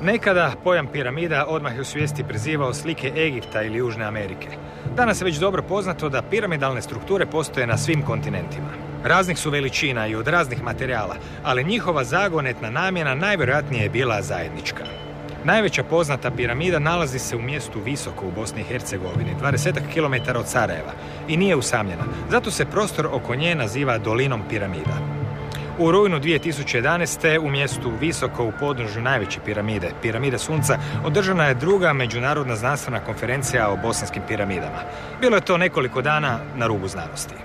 Nekada pojam piramida odmah je u svijesti prizivao slike Egipta ili Južne Amerike. Danas je već dobro poznato da piramidalne strukture postoje na svim kontinentima. Raznih su veličina i od raznih materijala, ali njihova zagonetna namjena najvjerojatnije je bila zajednička. Najveća poznata piramida nalazi se u mjestu Visoko u Bosni i Hercegovini, 20 km od Sarajeva, i nije usamljena. Zato se prostor oko nje naziva Dolinom piramida. U rujnu 2011. u mjestu Visoko u podnožju najveće piramide, piramide Sunca, održana je druga međunarodna znanstvena konferencija o bosanskim piramidama. Bilo je to nekoliko dana na Rubu Znanosti.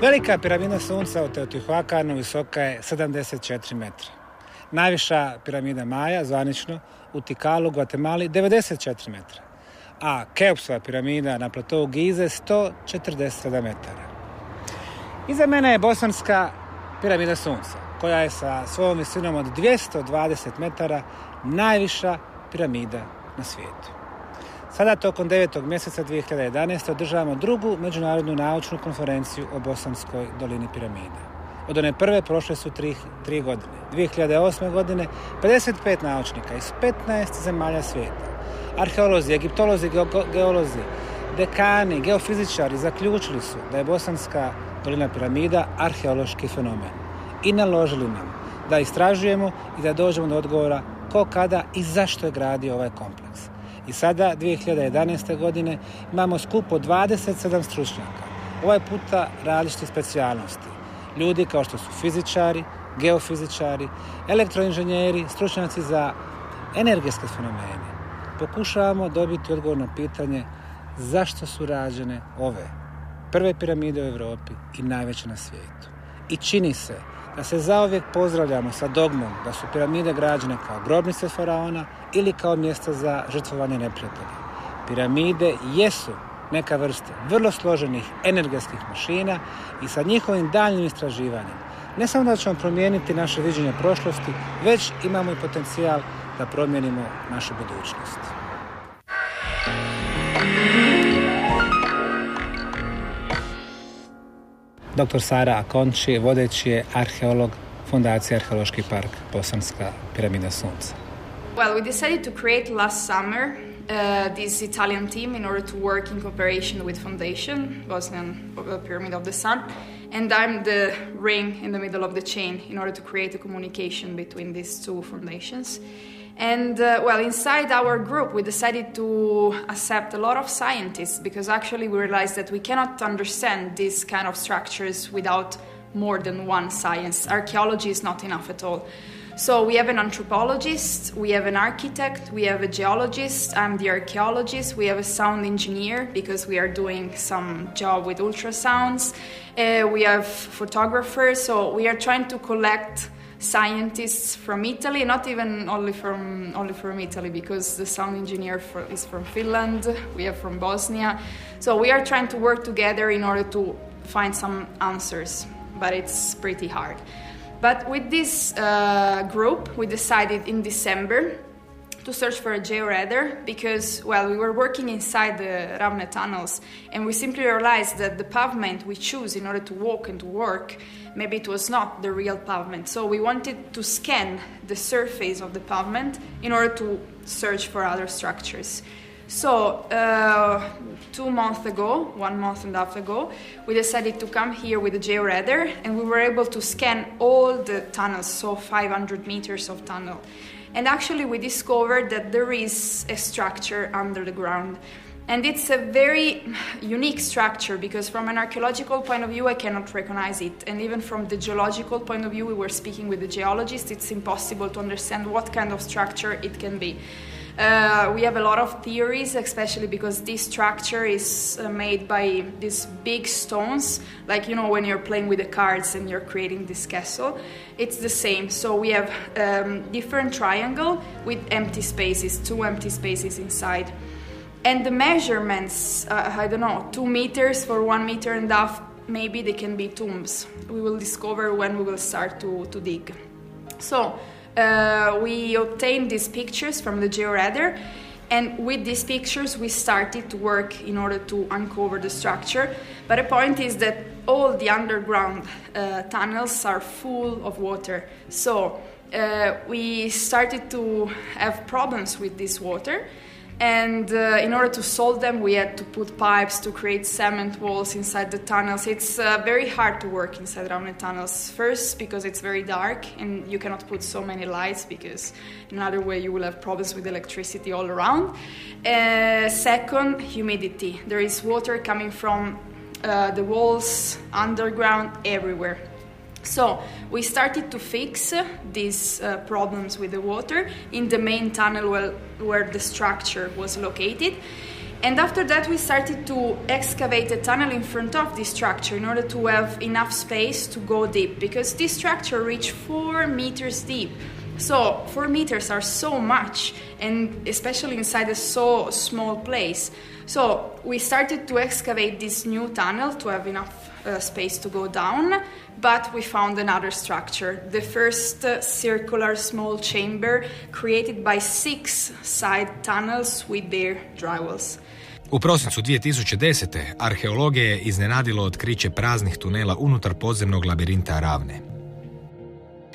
Velika piramida Sunca u Teotihuacanu visoka je 74 metra. Najviša piramida Maja, zvanično, u Tikalu, Gvatemali, 94 metra. A Keopsova piramida na platovu Gize 147 metara. Iza mene je bosanska piramida Sunca, koja je sa svojom visinom od 220 metara najviša piramida na svijetu. Sada tokom 9. mjeseca 2011. održavamo drugu međunarodnu naučnu konferenciju o Bosanskoj dolini piramida. Od one prve prošle su tri godine. 2008. godine 55 naučnika iz 15 zemalja svijeta. Arheolozi, egiptolozi, geolozi, dekani, geofizičari zaključili su da je Bosanska dolina piramida arheološki fenomen i naložili nam da istražujemo i da dođemo do odgovora ko, kada i zašto je gradio ovaj kompleks. I sada, 2011. godine, imamo skup od 27 stručnjaka. Ovaj puta različite specijalnosti. Ljudi kao što su fizičari, geofizičari, elektroinženjeri, stručnjaci za energetske fenomene. Pokušavamo dobiti odgovor na pitanje zašto su rađene ove prve piramide u Europi i najveće na svijetu. I čini se da se zauvijek pozdravljamo sa dogmom da su piramide građene kao grobnice faraona ili kao mjesta za žrtvovanje neprijatelja. Piramide jesu neka vrsta vrlo složenih energetskih mašina i sa njihovim daljnjim istraživanjem ne samo da ćemo promijeniti naše viđenje prošlosti, već imamo i potencijal da promijenimo našu budućnost. Dr. Sara Akonči, vodeći je arheolog Fondacije Arheološki park Bosanska piramida Sunca. Well, we decided to create last summer this Italian team in order to work in cooperation with Foundation, Bosnian Pyramid of the Sun, and I'm the ring in the middle of the chain in order to create a communication between these two foundations. And inside our group, we decided to accept a lot of scientists because actually we realized that we cannot understand these kind of structures without more than one science. Archaeology is not enough at all. So we have an anthropologist, we have an architect, we have a geologist, I'm the archaeologist, we have a sound engineer because we are doing some job with ultrasounds, we have photographers, so we are trying to collect scientists from Italy, not even only from Italy, because the sound engineer is from Finland, we are from Bosnia. So we are trying to work together in order to find some answers, but it's pretty hard. But with this group, we decided in December to search for a georadar because, well, we were working inside the Ravne tunnels and we simply realized that the pavement we choose in order to walk and to work, maybe it was not the real pavement. So we wanted to scan the surface of the pavement in order to search for other structures. So 2 months ago, 1.5 months ago, we decided to come here with a georadar and we were able to scan all the tunnels, so 500 meters of tunnel. And actually we discovered that there is a structure under the ground. And it's a very unique structure because from an archaeological point of view I cannot recognize it. And even from the geological point of view, we were speaking with the geologist, it's impossible to understand what kind of structure it can be. We have a lot of theories, especially because this structure is made by these big stones, like, you know, when you're playing with the cards and you're creating this castle, it's the same. So we have different triangle with empty spaces, 2 empty spaces inside. And the measurements, 2 meters for 1.5 meters, maybe they can be tombs. We will discover when we will start to dig. So we obtained these pictures from the georadar, and with these pictures we started to work in order to uncover the structure. But the point is that all the underground tunnels are full of water. So we started to have problems with this water. And in order to solve them, we had to put pipes to create cement walls inside the tunnels. It's very hard to work inside Ravne tunnels. First, because it's very dark and you cannot put so many lights because in another way you will have problems with electricity all around. Second, humidity. There is water coming from the walls, underground, everywhere. So we started to fix these problems with the water in the main tunnel where the structure was located. And after that we started to excavate a tunnel in front of this structure in order to have enough space to go deep, because this structure reached 4 meters deep. So 4 meters are so much, and especially inside a so small place. So we started to excavate this new tunnel to have enough space to go down, but we found another structure, the first circular small chamber created by 6 side tunnels with their drywalls. U prosincu 2010. arheologe je iznenadilo otkriće praznih tunela unutar podzemnog labirinta Ravne.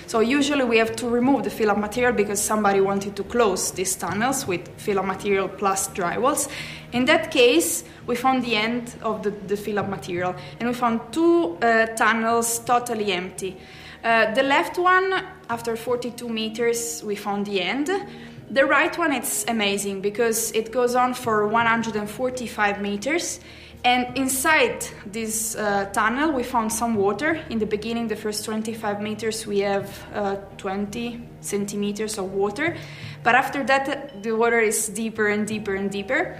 So usually we have to remove the fill-up material because somebody wanted to close these tunnels with fill-up material plus drywalls. In that case, we found the end of the fill-up material, and we found 2 tunnels totally empty. The left one, after 42 meters, we found the end. The right one, it's amazing because it goes on for 145 meters. And inside this tunnel, we found some water. In the beginning, the first 25 meters, we have 20 centimeters of water. But after that, the water is deeper and deeper and deeper.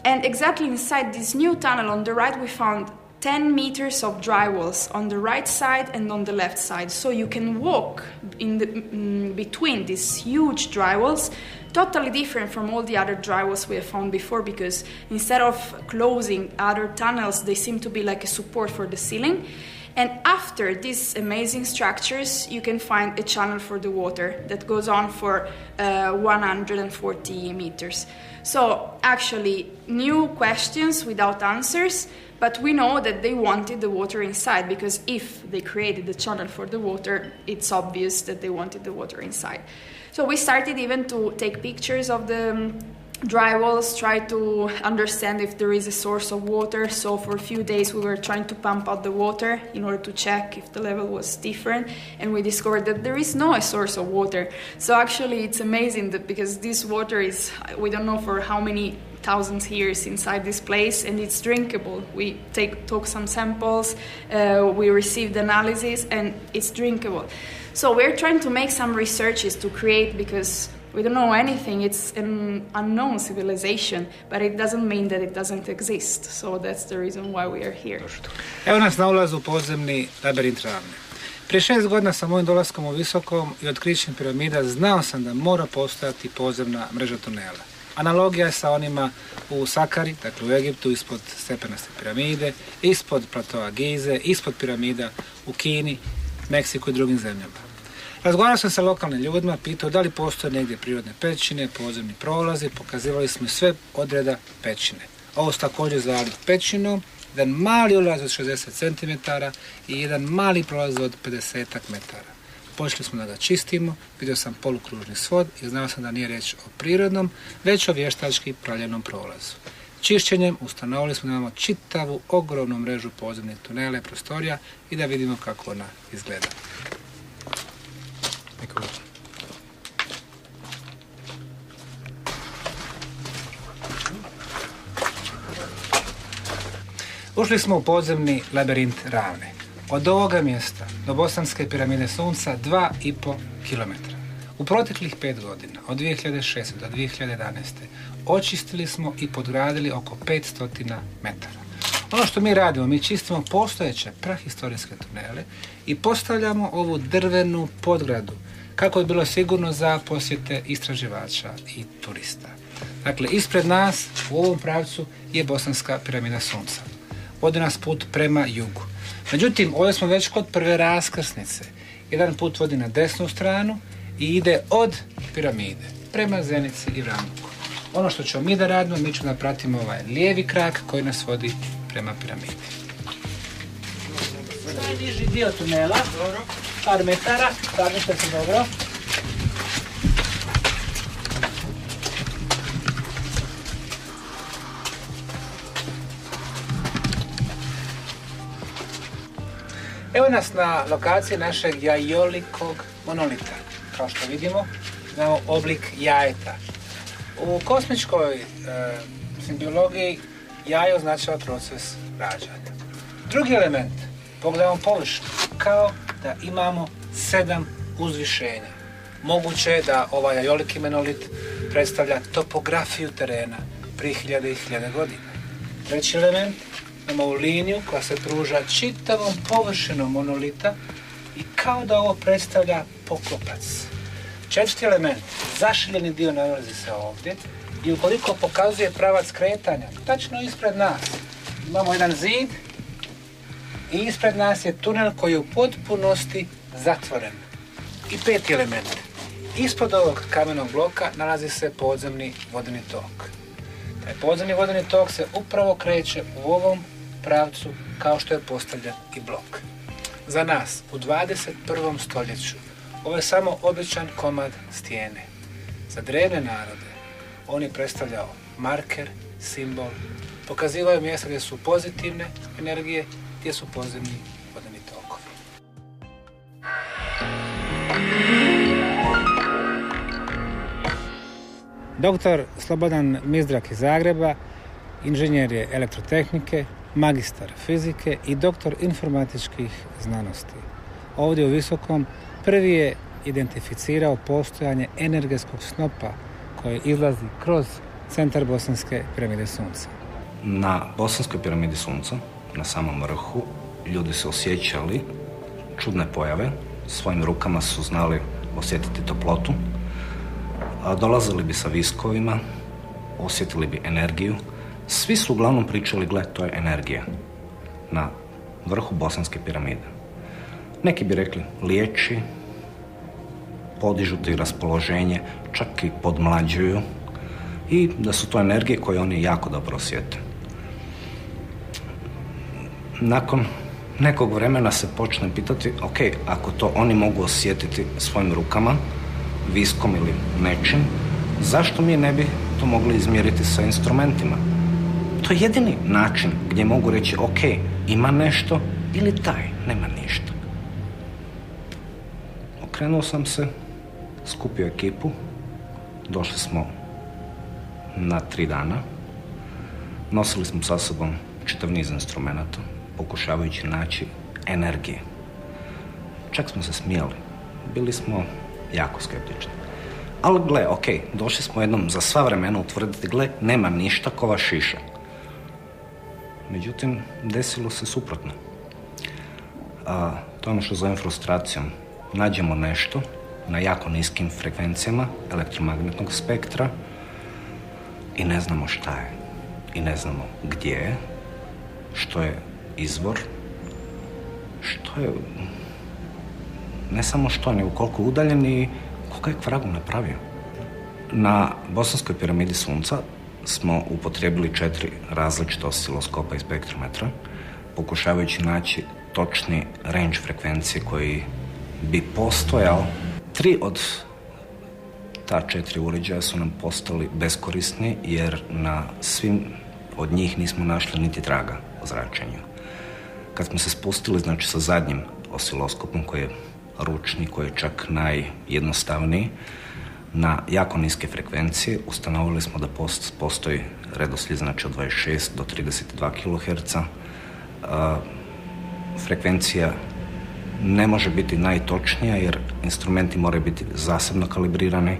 And exactly inside this new tunnel on the right, we found 10 meters of drywalls on the right side and on the left side. So you can walk in between these huge drywalls, totally different from all the other drywalls we have found before, because instead of closing other tunnels, they seem to be like a support for the ceiling. And after these amazing structures, you can find a channel for the water that goes on for 140 meters. So actually, new questions without answers, but we know that they wanted the water inside, because if they created the channel for the water, it's obvious that they wanted the water inside. So we started even to take pictures of the drywalls, try to understand if there is a source of water. So for a few days we were trying to pump out the water in order to check if the level was different, and we discovered that there is no source of water. So actually it's amazing that, because this water is, we don't know for how many thousands years inside this place, and it's drinkable. We took some samples, we received analysis, and it's drinkable. So we're trying to make some researches to create, because we don't know anything, it's an unknown civilization, but it doesn't mean that it doesn't exist. So that's the reason why we are here. Evo nas na ulazu u podzemni labirint Ravne. Prije 6 godina sa mojim dolaskom u Visokom i otkrićem piramida znao sam da mora postojati podzemna mreža tunela. Analogija je sa onima u Sakari, dakle u Egiptu, ispod stepenaste piramide, ispod platoa Gize, ispod piramida u Kini, Meksiku i drugim zemljama. Razgovarali smo sa lokalnim ljudima, pitao da li postoje negdje prirodne pećine, podzemni prolazi, pokazivali smo sve odreda pećine. Ovo su također zaliv pećinom, jedan mali ulaz od 60 cm i jedan mali prolaz od 50 metara. Počeli smo da ga čistimo, vidio sam polukružni svod i znao sam da nije riječ o prirodnom, već o vještački pravljenom prolazu. Čišćenjem ustanovili smo da imamo čitavu ogromnu mrežu podzemnih tunela i prostorija i da vidimo kako ona izgleda. Ušli smo u podzemni labirint Ravne. Od ovoga mjesta do bosanske piramide Sunca 2,5 km. U proteklih 5 godina, od 2006. do 2011. očistili smo i podgradili oko 500 metara. Ono što mi radimo, mi čistimo postojeće prahistorijske tunele i postavljamo ovu drvenu podgradu kako je bilo sigurno za posjete istraživača i turista. Dakle, ispred nas u ovom pravcu je bosanska piramida Sunca. Vodi nas put prema jugu. Međutim, ovdje smo već kod prve raskrsnice. Jedan put vodi na desnu stranu i ide od piramide prema Zenici i Vranjuku. Ono što ćemo mi da radimo, mi ćemo da pratimo ovaj lijevi krak koji nas vodi prema piramidi. Najniži dio tunela, par metara, stavite se dobro. Evo nas na lokaciji našeg jajolikog monolita. Kao što vidimo, imamo oblik jajeta. U kosmičkoj biologiji jaje označava proces rađanja. Drugi element, pogledamo površinu, kao da imamo 7 uzvišenja. Moguće je da ovaj jajoliki monolit predstavlja topografiju terena prije hiljade i hiljade godina. Treći element, imamo ovu liniju koja se pruža čitavom površinom monolita i kao da ovo predstavlja poklopac. Četvrti element, zašiljeni dio nalazi se ovdje i ukoliko pokazuje pravac kretanja, tačno ispred nas imamo jedan zid i ispred nas je tunel koji je u potpunosti zatvoren. I peti element, ispod ovog kamenog bloka nalazi se podzemni vodeni tok. Taj podzemni vodeni tok se upravo kreće u ovom pravcu kao što je postavljen i blok. Za nas u 21. stoljeću ovo je samo običan komad stijene. Za drevne narode on je predstavljao marker, simbol, pokazivaju mjesta gdje su pozitivne energije, gdje su podzemni vodeni tokovi. Doktor Slobodan Mizdrak iz Zagreba, inženjer je elektrotehnike, magistar fizike i doktor informatičkih znanosti. Ovdje u Visokom prvi je identificirao postojanje energetskog snopa koji izlazi kroz centar bosanske piramide Sunca. Na bosanskoj piramidi Sunca, na samom vrhu, ljudi su osjećali čudne pojave, svojim rukama su znali osjetiti toplotu, dolazili bi sa viskovima, osjetili bi energiju. Svi su uglavnom pričali, gle, to je energija na vrhu bosanske piramide. Neki bi rekli liječi, podižu ti raspoloženje, čak i podmlađuju i da su to energije koje oni jako dobro osjete. Nakon nekog vremena se počne pitati, ok, ako to oni mogu osjetiti svojim rukama, viskom ili nečim, zašto mi ne bi to mogli izmjeriti sa instrumentima? To je jedini način gdje mogu reći, ok, ima nešto ili taj, nema ništa. Okrenuo sam se, skupio ekipu, došli smo na 3 dana, nosili smo sa sobom čitav niz instrumenta, pokušavajući naći energije. Čak smo se smijali, bili smo jako skeptični. Ali gle, ok, došli smo jednom za sva vremena utvrditi, gle, nema ništa ko va šiša. Međutim, desilo se suprotno. To je ono što zovem frustracijom. Nađemo nešto na jako niskim frekvencijama elektromagnetnog spektra i ne znamo šta je. I ne znamo gdje je, što je izvor, što je ne samo što, nego koliko je udaljen i koliko je kvragu napravio. Na bosanskoj piramidi Sunca smo upotrijebili 4 različita osciloskopa i spektrometra, pokušavajući naći točni range frekvencije koji bi postojao. 3 od ta 4 uređaja su nam postali beskorisni jer na svim od njih nismo našli niti traga o zračenju. Kad smo se spustili, znači sa zadnjim osciloskopom koji je ručni, koji je čak najjednostavniji, na jako niske frekvencije ustanovili smo da postoji redoslijed, znači od 26 do 32 kHz. Frekvencija ne može biti najtočnija jer instrumenti moraju biti zasebno kalibrirani.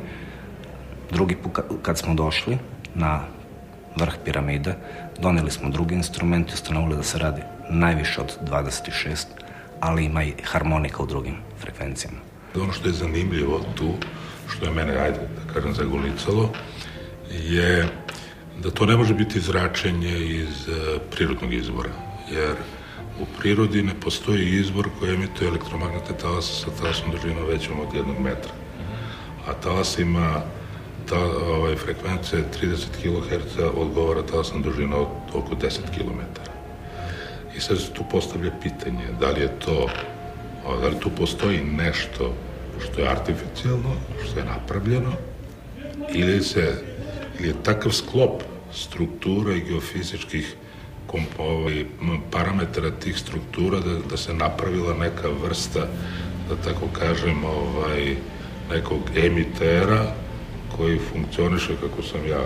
Drugi put kad smo došli na vrh piramide, donijeli smo drugi instrument i ustanovili da se radi najviše od 26, ali ima i harmonika u drugim frekvencijama. Ono što je zanimljivo tu, što je mene, ajde da kažem, zagolicalo, je da to ne može biti zračenje iz prirodnog izvora, jer u prirodi ne postoji izvor koji emituje elektromagnetne talase sa talasom dužinom većom od 1 metra. A talas ima frekvencija 30 kHz odgovara talasnom dužinom od oko 10 km. I sad se tu postavlja pitanje da li tu postoji nešto što je artificijalno, što je napravljeno, ili je takav sklop struktura i geofizičkih parametara tih struktura da se napravila neka vrsta, da tako kažem, nekog emitera koji funkcioniše, kako sam ja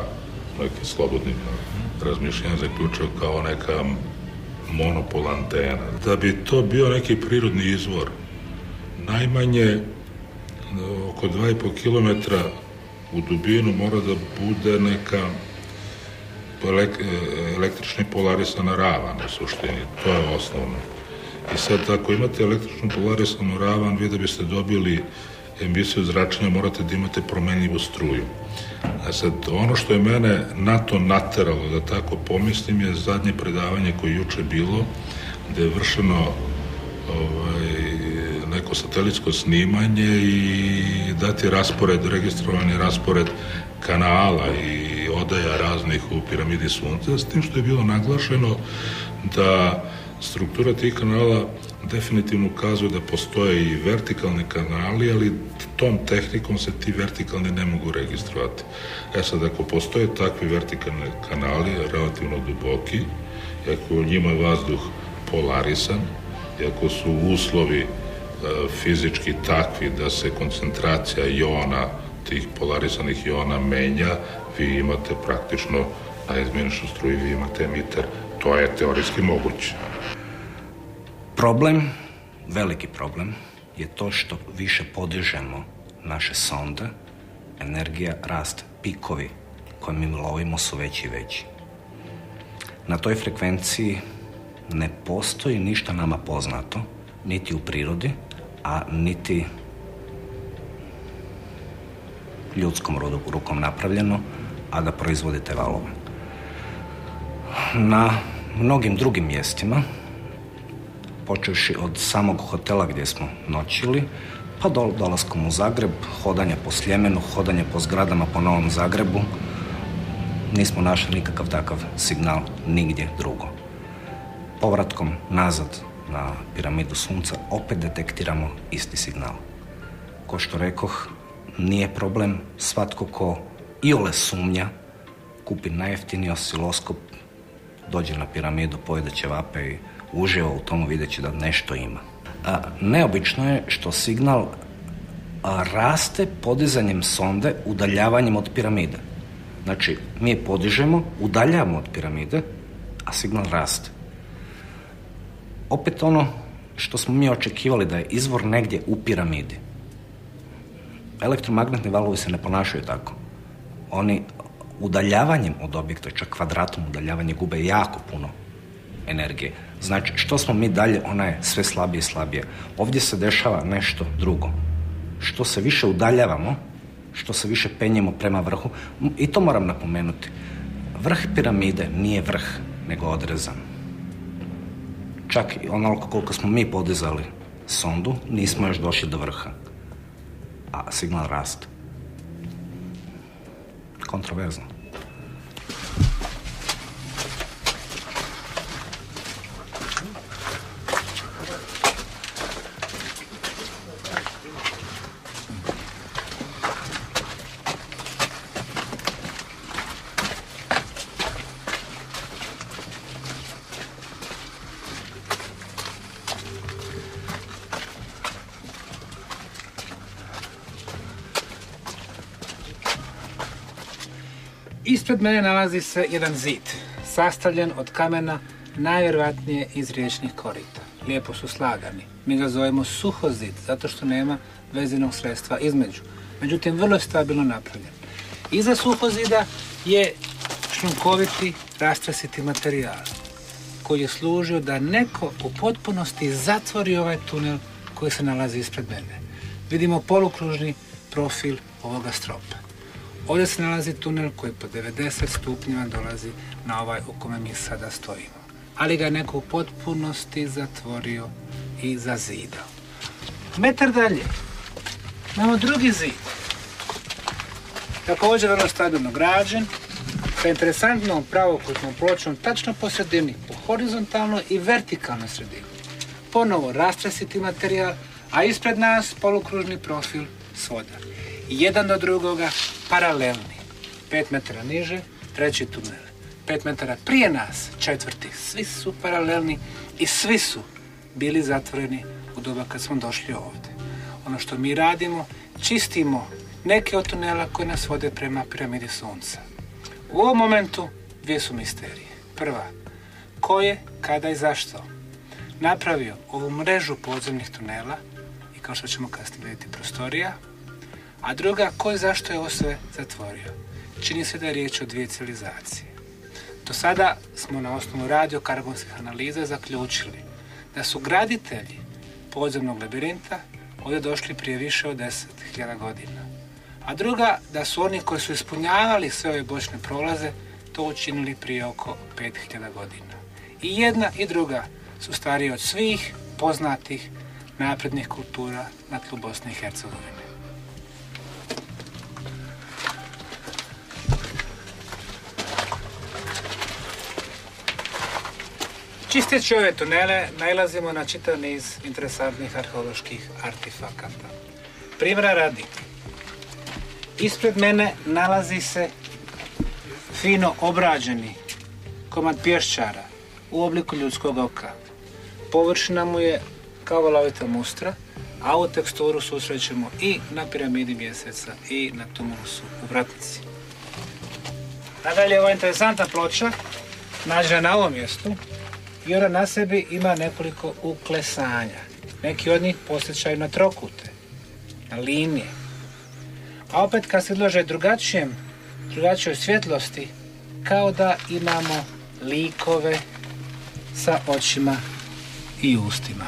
neki slobodnim razmišljanjem zaključio, kao neka monopol antena. Da bi to bio neki prirodni izvor, najmanje oko 2,5 km u dubinu mora da bude neka električni polarisana ravan u suštini, to je osnovno. I sad ako imate električnu polarisanu ravan, vi da biste dobili emisiju zračenja morate da imate promenljivu struju. A sad ono što je mene na to nateralo da tako pomislim je zadnje predavanje koje je juče bilo, gde je vršeno neko satelitsko snimanje i dati registrovani raspored kanala i odaja raznih u piramidi Sunca, s tim što je bilo naglašeno da struktura tih kanala definitivno ukazuje da postoje i vertikalni kanali, ali tom tehnikom se ti vertikalni ne mogu registrovati. Sad, ako postoje takvi vertikalni kanali, relativno duboki, i ako u njima je vazduh polarisan, i ako su uslovi fizički takvi da se koncentracija iona, tih polarisanih iona menja, vi imate praktično naizmjeničnu struju, vi imate emiter. To je teorijski moguće. Problem, veliki problem, je to što više podižemo naše sonde, energija raste, pikovi koje mi lovimo su veći i veći. Na toj frekvenciji ne postoji ništa nama poznato, niti u prirodi, a niti ljudskom rukom napravljeno, a da proizvodi te valove. Na mnogim drugim mjestima, počevši od samog hotela gdje smo noćili, pa dolaskom u Zagreb, hodanje po Sljemenu, hodanje po zgradama po Novom Zagrebu, nismo našli nikakav takav signal nigdje drugo. Povratkom nazad na piramidu Sunca opet detektiramo isti signal. Ko što rekoh, nije problem, svatko ko iole sumnja, kupi najjeftiniji osciloskop, dođe na piramidu, pojede ćevape i uživa u tomu videći da nešto ima. Neobično je što signal raste podizanjem sonde, udaljavanjem od piramide. Znači, mi je podižemo, udaljavamo od piramide, a signal raste. Opet ono što smo mi očekivali da je izvor negdje u piramidi. Elektromagnetni valovi se ne ponašaju tako. Oni udaljavanjem od objekta, čak kvadratom udaljavanje, gube jako puno energije. Znači, što smo mi dalje, ona je sve slabije i slabije. Ovdje se dešava nešto drugo. Što se više udaljavamo, što se više penjemo prema vrhu, i to moram napomenuti, vrh piramide nije vrh, nego odrezan. Čak i onoliko koliko smo mi podizali sondu, nismo još došli do vrha, a signal raste. Kontroverzno. Ispred mene nalazi se jedan zid, sastavljen od kamena, najvjerojatnije iz riječnih korita. Lijepo su slagani. Mi ga zovemo suhozid, zato što nema vezenog sredstva između. Međutim, vrlo je stabilno napravljen. Iza suhozida je šljunkoviti, rastresiti materijal, koji je služio da neko u potpunosti zatvori ovaj tunel koji se nalazi ispred mene. Vidimo polukružni profil ovoga stropa. Ovdje se nalazi tunel koji po 90 stupnjeva dolazi na ovaj u kome mi sada stojimo. Ali ga je neko u potpunosti zatvorio i zazidao. Metar dalje imamo drugi zid. Također vrlo stabilno građen, sa interesantnom pravokutnom pločom tačno po sredini, po horizontalnoj i vertikalnoj sredini. Ponovo rastresiti materijal, a ispred nas polukružni profil svoda. Jedan do drugoga paralelni. 5 metara niže, treći tunel. 5 metara prije nas, četvrti. Svi su paralelni i svi su bili zatvoreni u doba kad smo došli ovdje. Ono što mi radimo, čistimo neke od tunela koji nas vode prema piramidi Sunca. U ovom momentu dvije su misterije. Prva, ko je, kada i zašto napravio ovu mrežu podzemnih tunela i kao što ćemo kasnije vidjeti prostorija, a druga, ko i zašto je ovo sve zatvorio. Čini se da je riječ o dvije civilizacije. Do sada smo na osnovu radiokarbonskih analiza zaključili da su graditelji podzemnog labirinta ovdje došli prije više od 10.000 godina. A druga, da su oni koji su ispunjavali sve ove bočne prolaze to učinili prije oko 5.000 godina. I jedna i druga su stariji od svih poznatih naprednih kultura na tlu Bosne i Hercegovine. Čisteći ove tunele nailazimo na čitav niz interesantnih arheoloških artefakata. Primjera radi, ispred mene nalazi se fino obrađeni komad pješčara u obliku ljudskog oka. Površina mu je kao valovita mustra, a ovu teksturu susrećemo i na piramidi Mjeseca i na tumulusu u Vratnici. Nadalje, ova interesantna ploča nađena na ovom mjestu i ona na sebi ima nekoliko uklesanja. Neki od njih posjećaju na trokute, na linije. A opet kad se izlože drugačijoj svjetlosti, kao da imamo likove sa očima i ustima.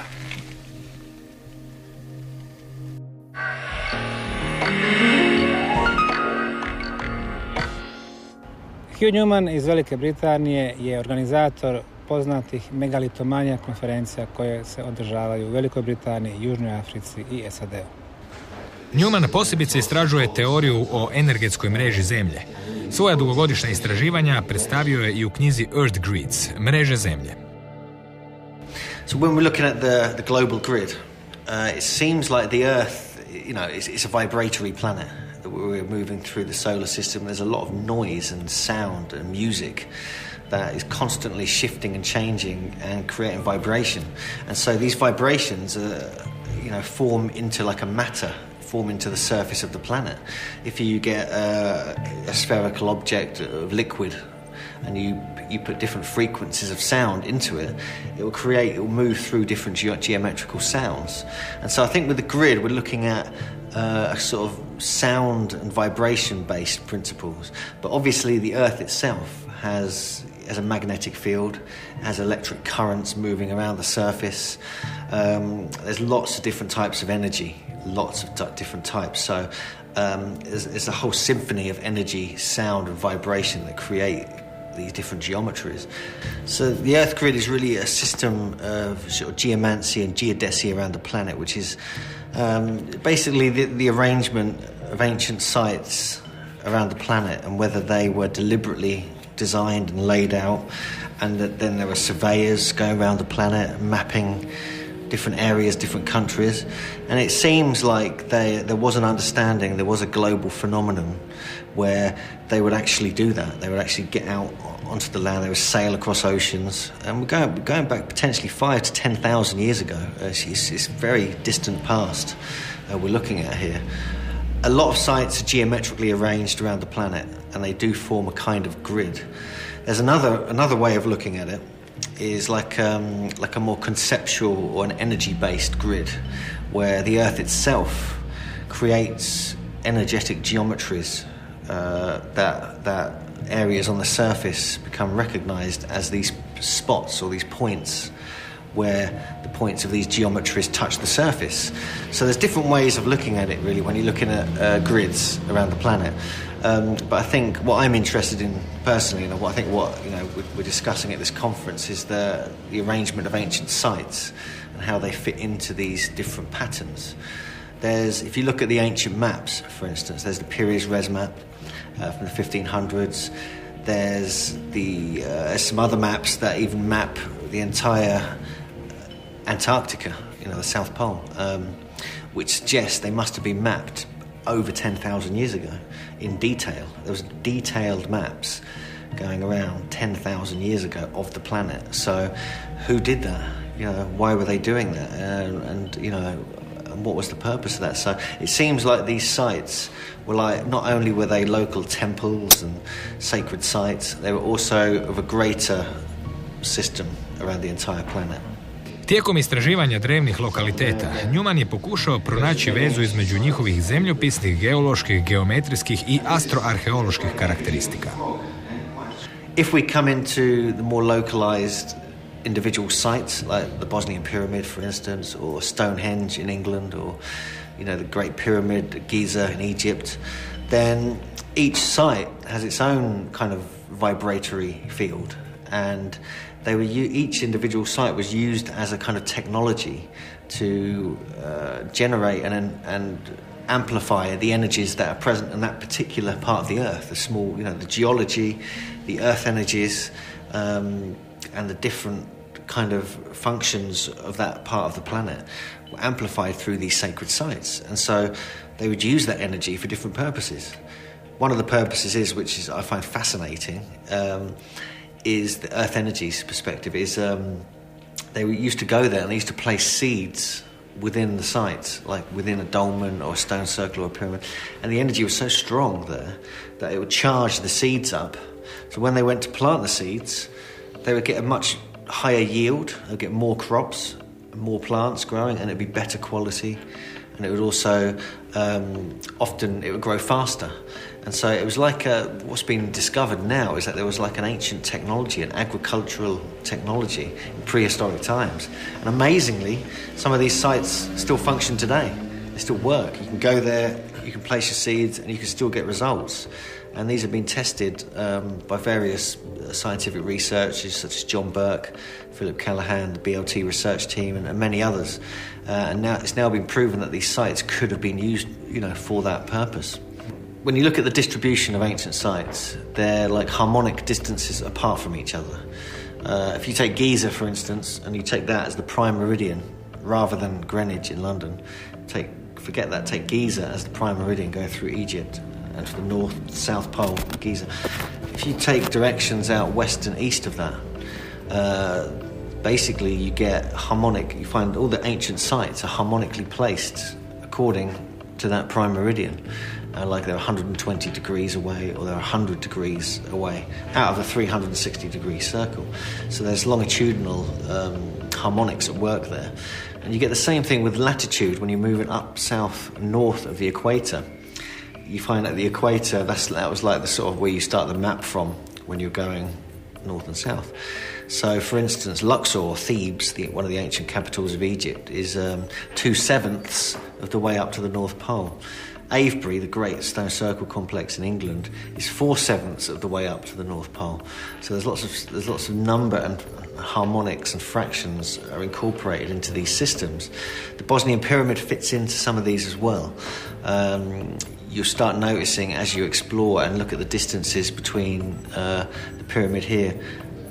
Hugh Newman iz Velike Britanije je organizator poznatih megalitomanja konferencija koje se održavaju u Velikoj Britaniji, Južnoj Africi i SAD-u. Newman posebice istražuje teoriju o energetskoj mreži Zemlje. Svoja dugogodišnja istraživanja predstavio je i u knjizi Earth Grids, mreže Zemlje. So when we're looking at the global grid, it seems like the Earth, it's a vibratory planet. We're moving through the solar system. There's a lot of noise and sound and music that is constantly shifting and changing and creating vibration. And so these vibrations, form into like a matter, form into the surface of the planet. If you get a spherical object of liquid and you put different frequencies of sound into it, it will move through different geometrical sounds. And so I think with the grid, we're looking at a sort of sound and vibration-based principles. But obviously the Earth itself has a magnetic field, has electric currents moving around the surface. There's lots of different types of energy, lots of different types. So there's a whole symphony of energy, sound and vibration that create these different geometries. So the Earth grid is really a system of sort of geomancy and geodesy around the planet, which is basically the arrangement of ancient sites around the planet and whether they were deliberately designed and laid out, and that then there were surveyors going around the planet mapping different areas, different countries, and it seems like there was an understanding, there was a global phenomenon where they would actually do that. They would actually get out onto the land, they would sail across oceans, and we're going back potentially 5,000 to 10,000 years ago. It's very distant past we're looking at here. A lot of sites are geometrically arranged around the planet, and they do form a kind of grid. There's another way of looking at it, is like a more conceptual or an energy-based grid, where the Earth itself creates energetic geometries that areas on the surface become recognised as these spots or these points where the points of these geometries touch the surface. So there's different ways of looking at it, really, when you're looking at grids around the planet. But I think what I'm interested in personally, and what we're discussing at this conference, is the arrangement of ancient sites and how they fit into these different patterns. If you look at the ancient maps, for instance, there's the Pires Res map from the 1500s. There's some other maps that even map the entire Antarctica, the South Pole, which suggests they must have been mapped over 10,000 years ago in detail. There was detailed maps going around 10,000 years ago of the planet. So who did that? Why were they doing that? And what was the purpose of that? So it seems like these sites were not only were they local temples and sacred sites, they were also of a greater system around the entire planet. Tijekom istraživanja drevnih lokaliteta, Newman je pokušao pronaći vezu između njihovih zemljopisnih, geoloških, geometrijskih i astroarheoloških karakteristika. If we come into the more localized individual sites, like the Bosnian Pyramid, for instance, or Stonehenge in England, or the Great Pyramid at Giza in Egypt, then each site has its own kind of vibratory field, and each individual site was used as a kind of technology to generate and amplify the energies that are present in that particular part of the Earth. The geology, the Earth energies, and the different kind of functions of that part of the planet were amplified through these sacred sites. And so they would use that energy for different purposes. One of the purposes which I find fascinating, is the Earth Energy's perspective, is they used to go there and they used to place seeds within the sites, like within a dolmen or a stone circle or a pyramid, and the energy was so strong there that it would charge the seeds up. So when they went to plant the seeds, they would get a much higher yield, they'd get more crops, more plants growing, and it'd be better quality, and it would also often it would grow faster. And so it was like what's been discovered now is that there was like an ancient technology, an agricultural technology in prehistoric times. And amazingly, some of these sites still function today. They still work. You can go there, you can place your seeds, and you can still get results. And these have been tested by various scientific researchers such as John Burke, Philip Callaghan, the BLT research team, and many others. And now it's been proven that these sites could have been used, for that purpose. When you look at the distribution of ancient sites, they're like harmonic distances apart from each other. If you take Giza, for instance, and you take that as the prime meridian, rather than Greenwich in London, take Giza as the prime meridian going through Egypt, and to the north, south pole, Giza. If you take directions out west and east of that, basically you get harmonic, you find all the ancient sites are harmonically placed according to that prime meridian. Like they're 120 degrees away or they're 100 degrees away out of a 360 degree circle. So there's longitudinal harmonics at work there. And you get the same thing with latitude when you're moving up, south, north of the equator. You find at the equator, that was like the sort of where you start the map from when you're going north and south. So, for instance, Luxor, Thebes, one of the ancient capitals of Egypt, is 2/7 of the way up to the North Pole. Avebury, the great stone circle complex in England, is 4/7 of the way up to the North Pole. So there's lots of number and harmonics and fractions are incorporated into these systems. The Bosnian pyramid fits into some of these as well. You'll start noticing as you explore and look at the distances between the pyramid here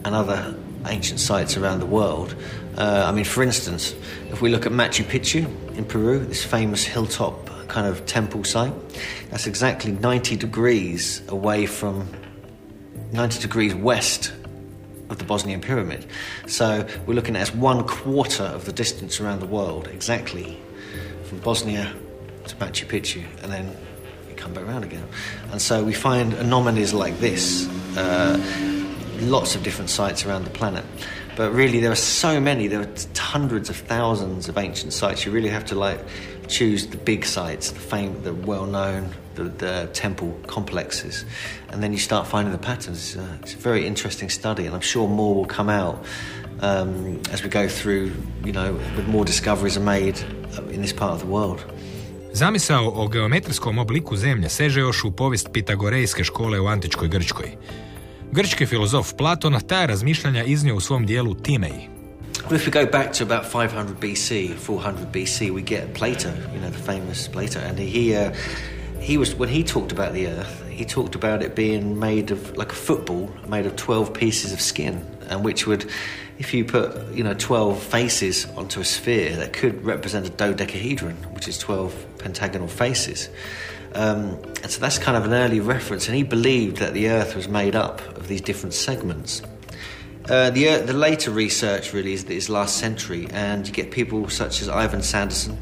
and other ancient sites around the world. For instance, if we look at Machu Picchu in Peru, this famous hilltop kind of temple site, that's exactly 90 degrees west of the Bosnian pyramid. So we're looking at as 1/4 of the distance around the world, exactly, from Bosnia to Machu Picchu, and then we come back around again. And so we find anomalies like this, lots of different sites around the planet. But really there are so many, there are hundreds of thousands of ancient sites. You really have to choose the big sites, the well-known, the temple complexes, and then you start finding the patterns. It's a very interesting study, and I'm sure more will come out as we go through, with more discoveries are made in this part of the world. Zamisao o geometrijskom obliku zemlje seže još u povijest pitagorejske škole u antičkoj Grčkoj. Grčki filozof Platon ta je razmišljanja iznio u svom dijelu Timeji. Well, if we go back to about 500 BC, 400 BC, we get Plato, the famous Plato, and he was when he talked about the Earth, he talked about it being made of like a football, made of 12 pieces of skin, and which would, if you put 12 faces onto a sphere, that could represent a dodecahedron, which is 12 pentagonal faces. And so that's kind of an early reference, and he believed that the Earth was made up of these different segments. The later research really is last century, and you get people such as Ivan Sanderson,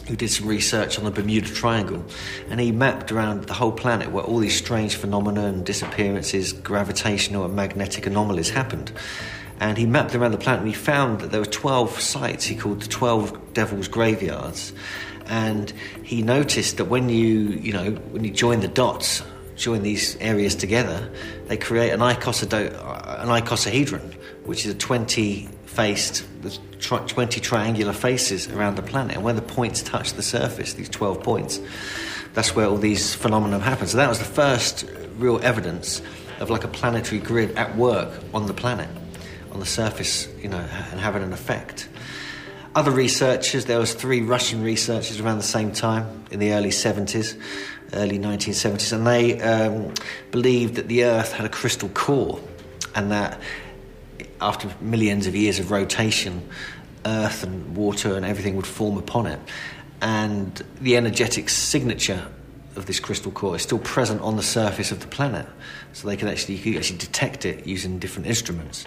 who did some research on the Bermuda Triangle, and he mapped around the whole planet where all these strange phenomena and disappearances, gravitational and magnetic anomalies happened. And he mapped around the planet, and he found that there were 12 sites he called the 12 Devil's Graveyards. And he noticed that when you join the dots, join these areas together, they create an icosahedron, which is a 20-faced, 20 triangular faces around the planet. And when the points touch the surface, these 12 points, that's where all these phenomena happen. So that was the first real evidence of like a planetary grid at work on the planet, on the surface, and having an effect. Other researchers, there was 3 Russian researchers around the same time in the early 1970s, and they believed that the Earth had a crystal core, and that after millions of years of rotation, Earth and water and everything would form upon it. And the energetic signature of this crystal core is still present on the surface of the planet, so you could actually detect it using different instruments.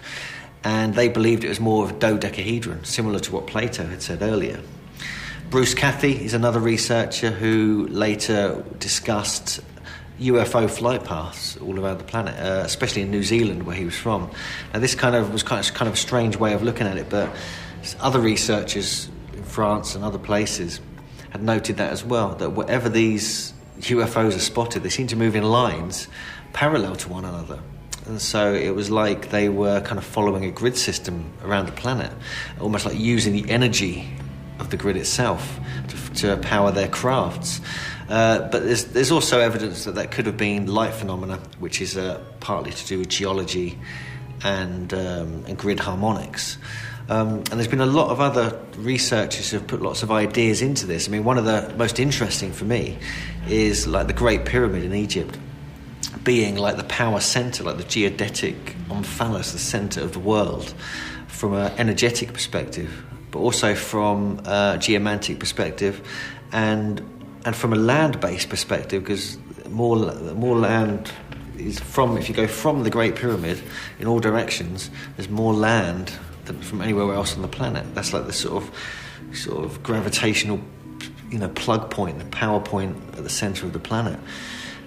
And they believed it was more of a dodecahedron, similar to what Plato had said earlier. Bruce Cathy is another researcher who later discussed UFO flight paths all around the planet, especially in New Zealand, where he was from. Now, this was kind of a strange way of looking at it, but other researchers in France and other places had noted that as well, that wherever these UFOs are spotted, they seem to move in lines parallel to one another. And so it was like they were kind of following a grid system around the planet, almost like using the energy of the grid itself to power their crafts. But there's also evidence that could have been light phenomena, which is partly to do with geology and grid harmonics. And there's been a lot of other researchers who have put lots of ideas into this. One of the most interesting for me is like the Great Pyramid in Egypt being like the power center, like the geodetic omphalos, the center of the world, from an energetic perspective, but also from a geomantic perspective, and from a land-based perspective, because more land is if you go from the Great Pyramid in all directions, there's more land than from anywhere else on the planet. That's like the sort of gravitational, plug point, the power point at the center of the planet.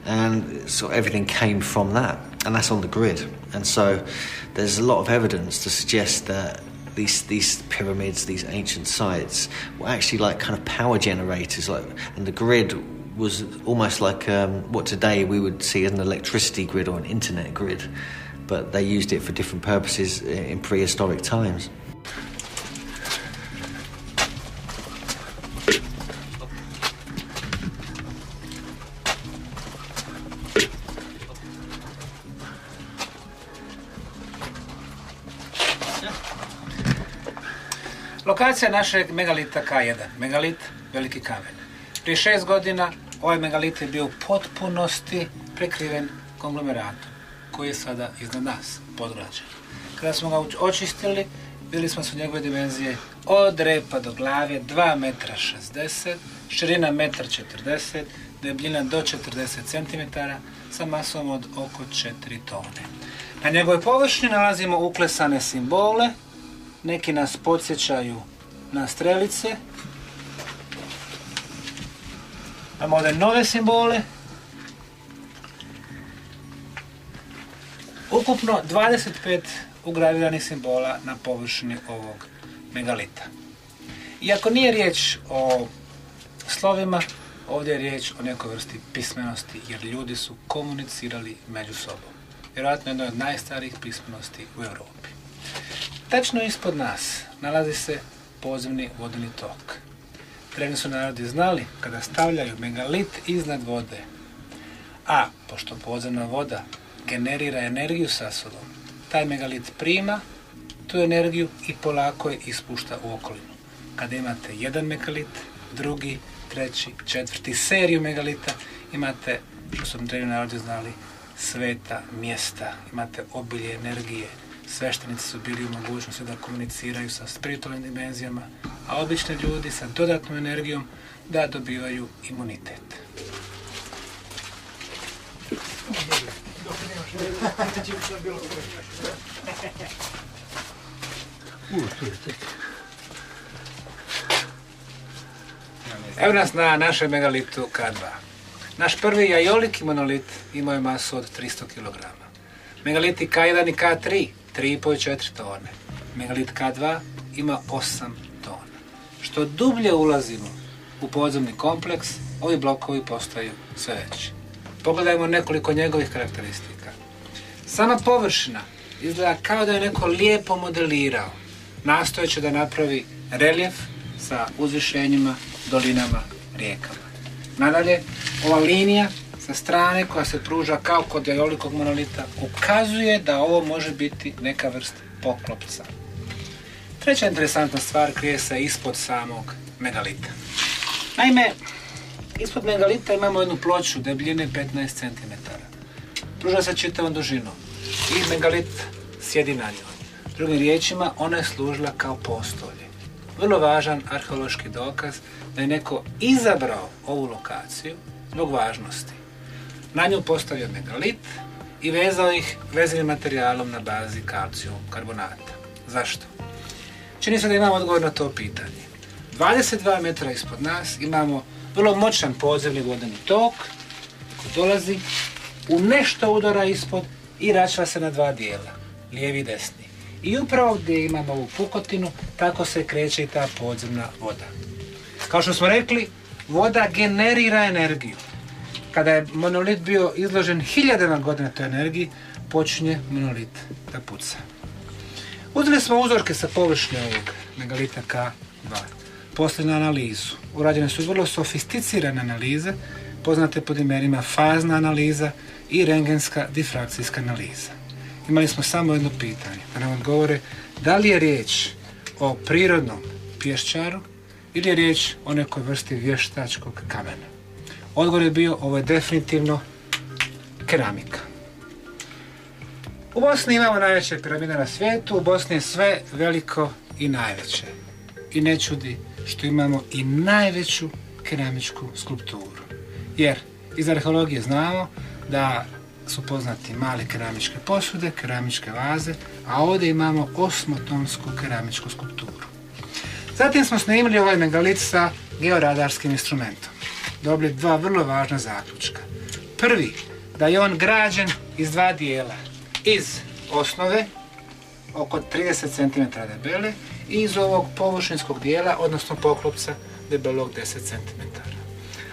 And so everything came from that, and that's on the grid. And so there's a lot of evidence to suggest that these pyramids, these ancient sites, were actually like kind of power generators, and the grid was almost like what today we would see as an electricity grid or an internet grid, but they used it for different purposes in prehistoric times. Lokacija našeg megalita K1, megalit Veliki kamen. Prije 6 godina ovaj megalit je bio u potpunosti prekriven konglomeratom, koji je sada iznad nas, podgrađen. Kada smo ga očistili, vidjeli smo su njegove dimenzije od repa do glave 2,60 m, širina 1,40 m, debljina do 40 cm, sa masom od oko 4 tone. Na njegovoj površini nalazimo uklesane simbole, neki nas podsjećaju na strelice. Imamo ovdje nove simbole. Ukupno 25 ugraviranih simbola na površini ovog megalita. Iako nije riječ o slovima, ovdje je riječ o nekoj vrsti pismenosti, jer ljudi su komunicirali među sobom. Vjerojatno jedna od najstarijih pismenosti u Europi. Tačno ispod nas nalazi se podzemni vodeni tok. Drevni su narodi znali kada stavljaju megalit iznad vode, a pošto podzemna voda generira energiju sa sobom, taj megalit prima tu energiju i polako je ispušta u okolinu. Kada imate jedan megalit, drugi, treći, četvrti seriju megalita, imate, što su drevni narodi znali, sveta mjesta, imate obilje energije. Sveštenici su bili u mogućnosti da komuniciraju sa spiritualnim dimenzijama, a obični ljudi sa dodatnom energijom da dobivaju imunitet. Evo nas na našem megalitu K2. Naš prvi jajoliki monolit imao je masu od 300 kg. Megaliti K1 i K3 3,5 i 4 tone. Megalit K2 ima 8 tona. Što dublje ulazimo u podzemni kompleks, ovi blokovi postaju sve veći. Pogledajmo nekoliko njegovih karakteristika. Sama površina izgleda kao da je neko lijepo modelirao, nastojeći da napravi reljef sa uzvišenjima, dolinama, rijekama. Nadalje, ova linija sa strane koja se pruža kao kod jajolikog monolita ukazuje da ovo može biti neka vrsta poklopca. Treća interesantna stvar krije se ispod samog megalita. Naime, ispod megalita imamo jednu ploču debljine 15 cm. Pruža se čitavom dužinom i megalit sjedi na njoj. Drugim riječima, ona je služila kao postolje. Vrlo važan arheološki dokaz da je neko izabrao ovu lokaciju zbog važnosti. Na nju postavio megalit i vezao ih vezanim materijalom na bazi kalcijum karbonata. Zašto? Čini se da imamo odgovor na to pitanje. 22 metra ispod nas imamo vrlo moćan podzemni vodeni tok koji dolazi u nešto udara ispod i račva se na dva dijela, lijevi i desni. I upravo gdje imamo ovu pukotinu, tako se kreće i ta podzemna voda. Kao što smo rekli, voda generira energiju. Kada je monolit bio izložen hiljadama godina toj energiji, počinje monolit da puca. Uzeli smo uzorke sa površine ovog megalita K2. Poslije na analizu. Urađene su vrlo sofisticirane analize, poznate pod imenima fazna analiza i rentgenska difrakcijska analiza. Imali smo samo jedno pitanje, da nam odgovore da li je riječ o prirodnom pješčaru ili je riječ o nekoj vrsti vještačkog kamena. Odgovor je bio, ovo je definitivno keramika. U Bosni imamo najveće piramide na svijetu, u Bosni je sve veliko i najveće. I ne čudi što imamo i najveću keramičku skulpturu. Jer iz arheologije znamo da su poznati male keramičke posude, keramičke vaze, a ovdje imamo 8-tonsku keramičku skulpturu. Zatim smo snimili ovaj megalit sa georadarskim instrumentom. Dobili dva vrlo važna zaključka. Prvi, da je on građen iz dva dijela. Iz osnove, oko 30 cm debele, i iz ovog površinskog dijela, odnosno poklopca, debelog 10 cm.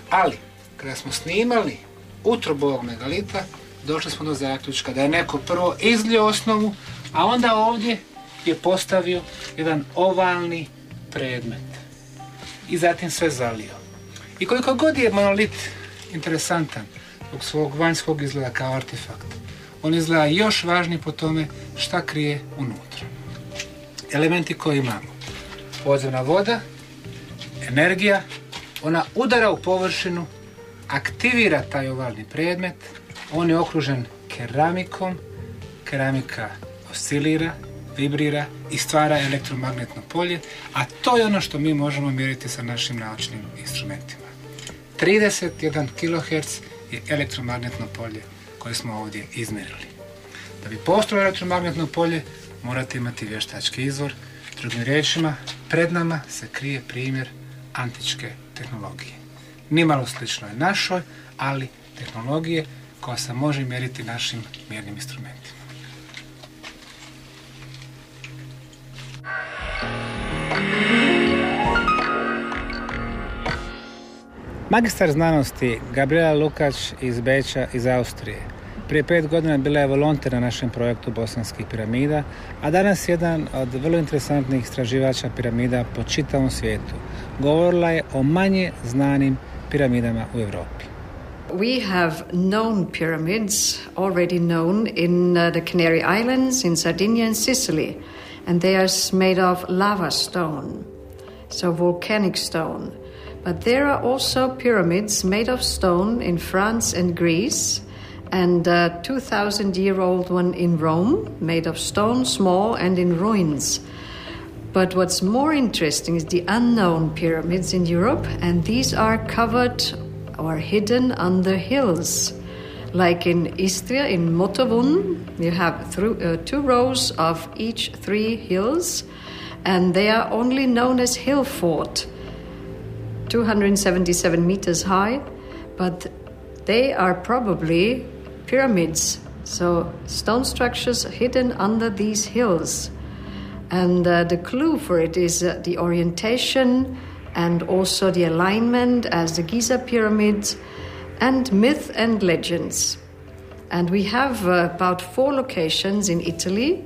Ali, kada smo snimali utrobu ovog megalita, došli smo do zaključka da je neko prvo izlio osnovu, a onda ovdje je postavio jedan ovalni predmet. I zatim sve zalio. I koliko god je monolit interesantan zbog svog vanjskog izgleda kao artefakt, on izgleda još važniji po tome šta krije unutra. elementi koje imamo. Podzemna voda, energija, ona udara u površinu, aktivira taj ovalni predmet, on je okružen keramikom, keramika oscilira, vibrira i stvara elektromagnetno polje, a to je ono što mi možemo mjeriti sa našim naučnim instrumentima. 31 kHz je elektromagnetno polje koje smo ovdje izmjerili. Da bi postojalo elektromagnetno polje, morate imati vještački izvor. Drugim riječima, pred nama se krije primjer antičke tehnologije. Nimalo slično je našoj, ali tehnologije koja se može mjeriti našim mjernim instrumentima. Magistar znanosti Gabriela Lukač iz Beča iz Austrije prije 5 godina bila je volonter na našem projektu bosanskih piramida, a danas jedan od vrlo interesantnih istraživača piramida po čitavom svijetu. Govorila je o manje znanim piramidama u Europi. We have known pyramids, already known in the Canary Islands, in Sardinia and Sicily, and they are made of lava stone, so volcanic stone. But there are also pyramids made of stone in France and Greece, and a 2,000-year-old one in Rome, made of stone, small and in ruins. But what's more interesting is the unknown pyramids in Europe, and these are covered or hidden under hills. Like in Istria, in Motovun, you have 2 rows of each 3 hills, and they are only known as hill fort, 277 meters high, but they are probably pyramids, so stone structures hidden under these hills. And the clue for it is the orientation and also the alignment as the Giza pyramids and myth and legends. And we have about 4 locations in Italy,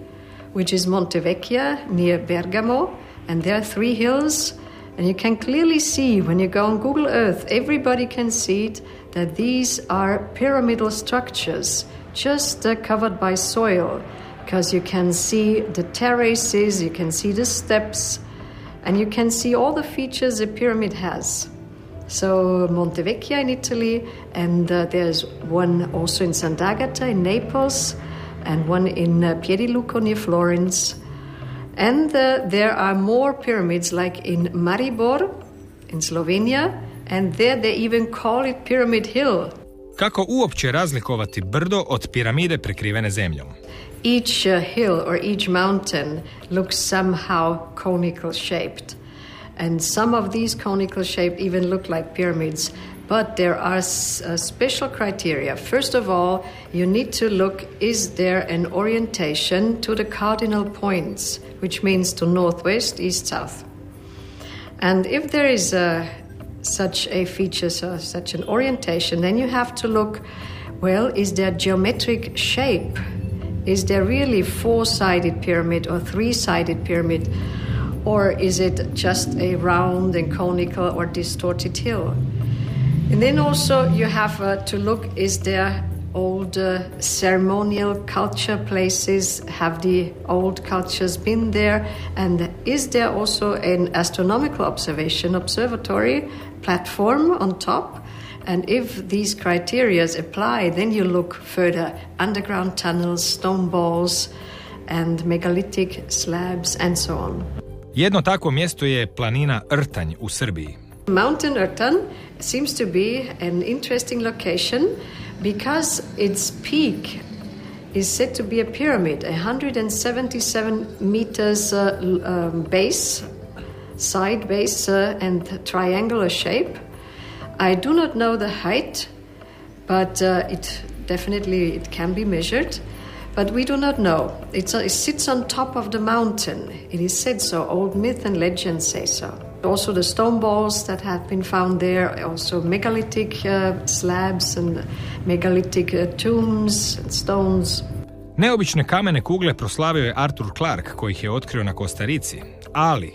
which is Montevecchia near Bergamo, and there are 3 hills. And you can clearly see, when you go on Google Earth, everybody can see it, that these are pyramidal structures, just covered by soil, because you can see the terraces, you can see the steps, and you can see all the features a pyramid has. So Montevecchia in Italy, and there's one also in Sant'Agata in Naples, and one in Piediluco near Florence. And there are more pyramids like in Maribor in Slovenia, and there they even call it Pyramid Hill. Kako uopće razlikovati brdo od piramide prekrivene zemljom? Each hill or each mountain looks somehow conical shaped. And some of these conical shaped even look like pyramids. But there are special criteria. First of all, you need to look, is there an orientation to the cardinal points, which means to northwest, east, south. And if there is such a feature, so such an orientation, then you have to look, well, is there geometric shape? Is there really 4-sided pyramid or 3-sided pyramid? Or is it just a round and conical or distorted hill? And then also you have to look, is there old ceremonial culture places? Have the old cultures been there? And is there also an astronomical observatory platform on top? And if these criteria apply, then you look further, underground tunnels, stone balls, and megalithic slabs, and so on. Jedno takvo mjesto je planina Rtanj u Srbiji. Mountain Rtanj seems to be an interesting location because its peak is said to be a pyramid, 177 meters base, side base, and triangular shape. I do not know the height, but it can be measured. But we do not know. It sits on top of the mountain. It is said so. Old myth and legend say so. Also the stone balls that have been found there, also megalithic slabs and megalithic tombs and stones. Neobične kamene kugle proslavio je Arthur Clarke, koji ih je otkrio na Kostarici, ali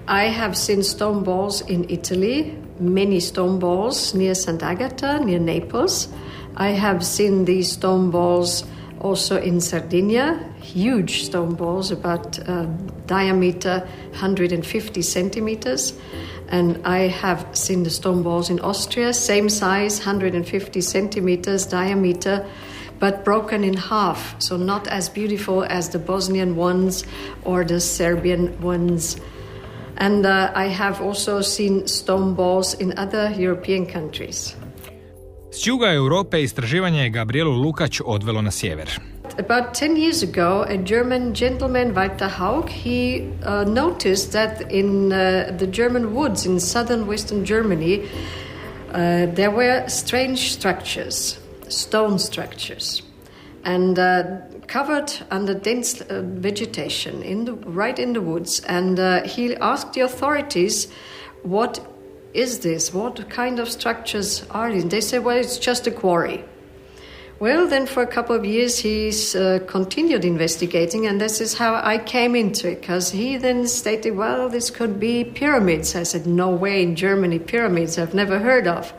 I have seen stone balls in Italy, many stone balls near Sant'Agata, near Naples. I have seen these stone balls Also in Sardinia, huge stone balls, about diameter 150 centimeters. And I have seen the stone balls in Austria, same size, 150 centimeters diameter, but broken in half, so not as beautiful as the Bosnian ones or the Serbian ones. And I have also seen stone balls in other European countries. S juga Europe istraživanje je Gabrielu Lukač odvelo na sjever. About 10 years ago, a German gentleman, Walter Haug, he noticed that in the German woods in southern western Germany, there were strange structures, stone structures, and covered under dense vegetation right in the woods. And he asked the authorities, what is this? What kind of structures are these? They said, well, it's just a quarry. Well, then for a couple of years he's continued investigating, and this is how I came into it, because he then stated, well, this could be pyramids. I said, no way, in Germany, pyramids I've never heard of.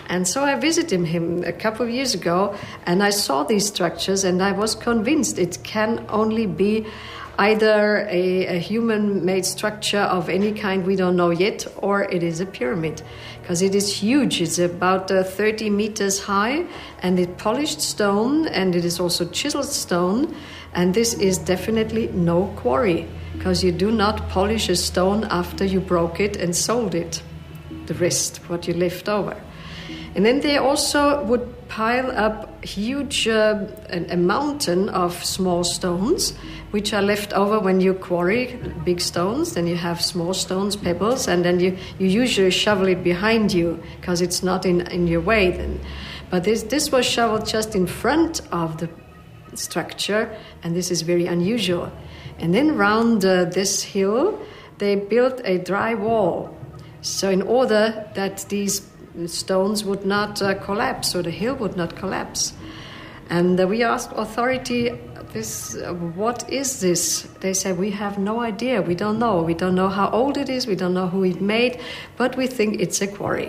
And so I visited him a couple of years ago, and I saw these structures, and I was convinced it can only be either a human-made structure of any kind we don't know yet, or it is a pyramid, because it is huge. It's about 30 meters high, and it's polished stone, and it is also chiseled stone, and this is definitely no quarry, because you do not polish a stone after you broke it and sold it, the rest, what you left over. And then they also would pile up huge, a mountain of small stones, which are left over when you quarry big stones. Then you have small stones, pebbles, and then you usually shovel it behind you, because it's not in your way then. But this was shoveled just in front of the structure, and this is very unusual. And then round this hill, they built a dry wall. So in order that these stones would not collapse, or the hill would not collapse. And we asked authority, what is this? They said, we have no idea, we don't know. We don't know how old it is, we don't know who it made, but we think it's a quarry.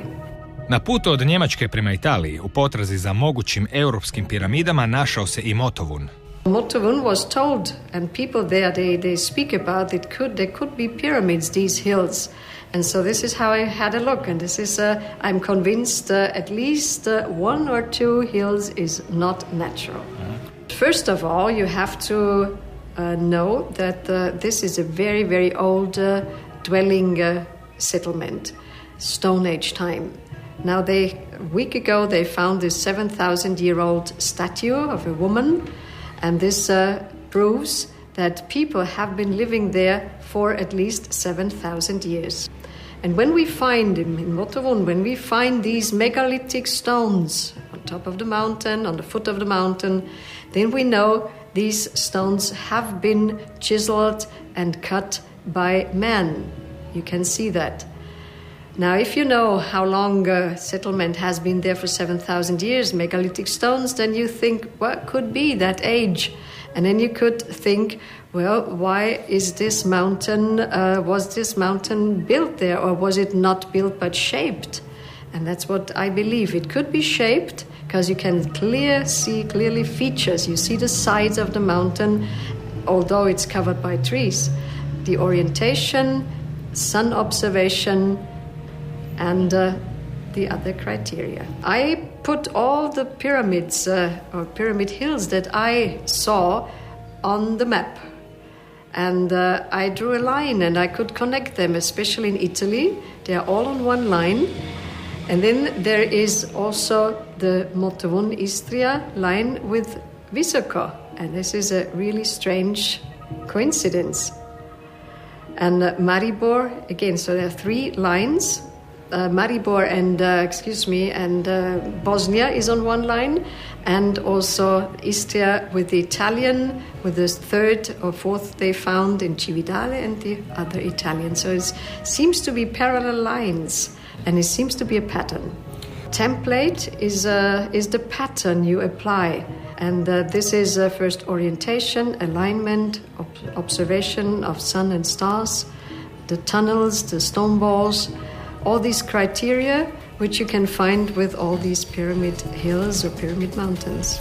Na putu od Njemačke prema Italiji, u potrazi za mogućim europskim piramidama, našao se i Motovun. Motovun was told, and people there, they speak about it, there could be pyramids, these hills. And so this is how I had a look, and this is, I'm convinced at least one or two hills is not natural. First of all, you have to know that this is a very, very old dwelling settlement, Stone Age time. Now, a week ago, they found this 7,000-year-old statue of a woman, and this proves that people have been living there for at least 7,000 years. And when we find in Motovun, when we find these megalithic stones on top of the mountain, on the foot of the mountain, then we know these stones have been chiseled and cut by man. You can see that. Now, if you know how long a settlement has been there for 7,000 years, megalithic stones, then you think, what could be that age? And then you could think, well, why is this mountain, was this mountain built there, or was it not built but shaped? And that's what I believe. It could be shaped, because you can see clearly features. You see the sides of the mountain, although it's covered by trees. The orientation, sun observation, and the other criteria. I put all the pyramids or pyramid hills that I saw on the map. And I drew a line, and I could connect them, especially in Italy. They are all on one line. And then there is also the Motovun Istria line with Visoko. And this is a really strange coincidence. And Maribor, again, so there are three lines. Maribor and Bosnia is on one line, and also Istria with the Italian, with the third or fourth they found in Cividale, and the other Italian. So it seems to be parallel lines, and it seems to be a pattern. Template is the pattern you apply, and this is first orientation, alignment, observation of sun and stars, the tunnels, the stone balls, all these criteria which you can find with all these pyramid hills or pyramid mountains.